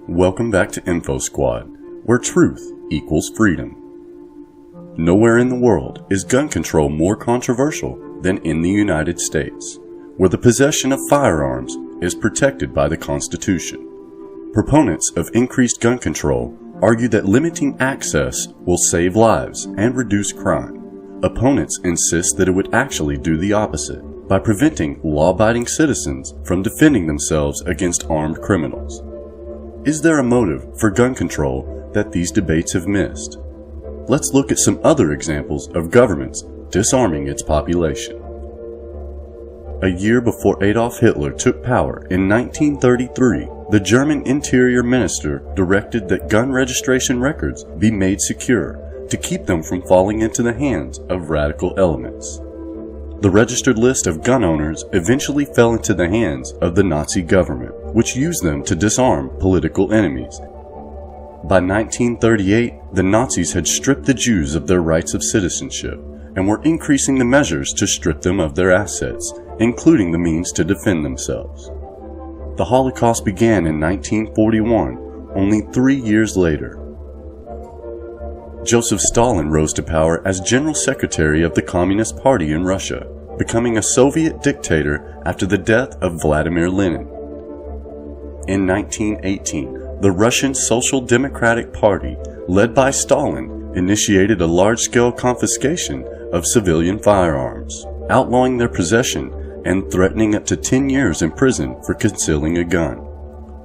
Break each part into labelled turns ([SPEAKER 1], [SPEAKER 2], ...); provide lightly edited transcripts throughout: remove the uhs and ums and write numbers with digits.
[SPEAKER 1] Welcome back to Info Squad, where truth equals freedom. Nowhere in the world is gun control more controversial than in the United States, where the possession of firearms is protected by the Constitution. Proponents of increased gun control argue that limiting access will save lives and reduce crime. Opponents insist that it would actually do the opposite, by preventing law-abiding citizens from defending themselves against armed criminals. Is there a motive for gun control that these debates have missed? Let's look at some other examples of governments disarming its population. A year before Adolf Hitler took power in 1933, the German Interior Minister directed that gun registration records be made secure to keep them from falling into the hands of radical elements. The registered list of gun owners eventually fell into the hands of the Nazi government, which used them to disarm political enemies. By 1938, the Nazis had stripped the Jews of their rights of citizenship and were increasing the measures to strip them of their assets, including the means to defend themselves. The Holocaust began in 1941, only 3 years later. Joseph Stalin rose to power as General Secretary of the Communist Party in Russia, becoming a Soviet dictator after the death of Vladimir Lenin. In 1918, the Russian Social Democratic Party, led by Stalin, initiated a large-scale confiscation of civilian firearms, outlawing their possession and threatening up to 10 years in prison for concealing a gun.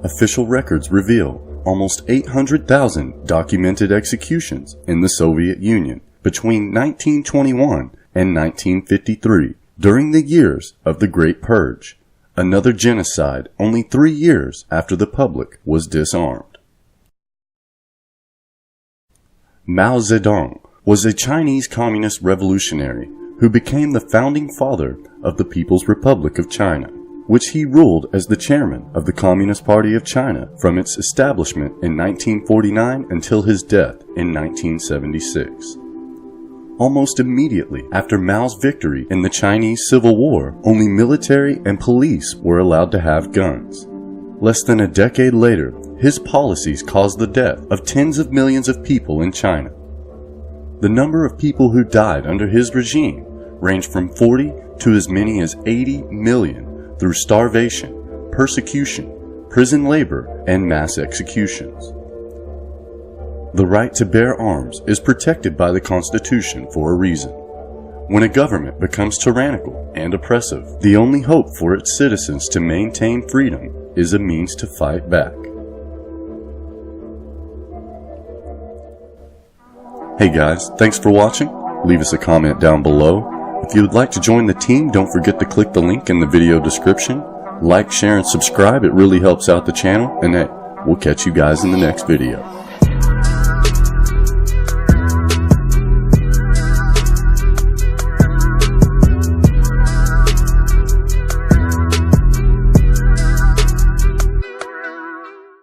[SPEAKER 1] Official records reveal almost 800,000 documented executions in the Soviet Union between 1921 and 1953 during the years of the Great Purge, another genocide only 3 years after the public was disarmed. Mao Zedong was a Chinese communist revolutionary who became the founding father of the People's Republic of China, which he ruled as the chairman of the Communist Party of China from its establishment in 1949 until his death in 1976. Almost immediately after Mao's victory in the Chinese Civil War, only military and police were allowed to have guns. Less than a decade later, his policies caused the death of tens of millions of people in China. The number of people who died under his regime ranged from 40 to as many as 80 million through starvation, persecution, prison labor, and mass executions. The right to bear arms is protected by the Constitution for a reason. When a government becomes tyrannical and oppressive, the only hope for its citizens to maintain freedom is a means to fight back. Hey guys, thanks for watching. Leave us a comment down below. If you would like to join the team, don't forget to click the link in the video description. Like, share, and subscribe. It really helps out the channel. And hey, we'll catch you guys in the next video.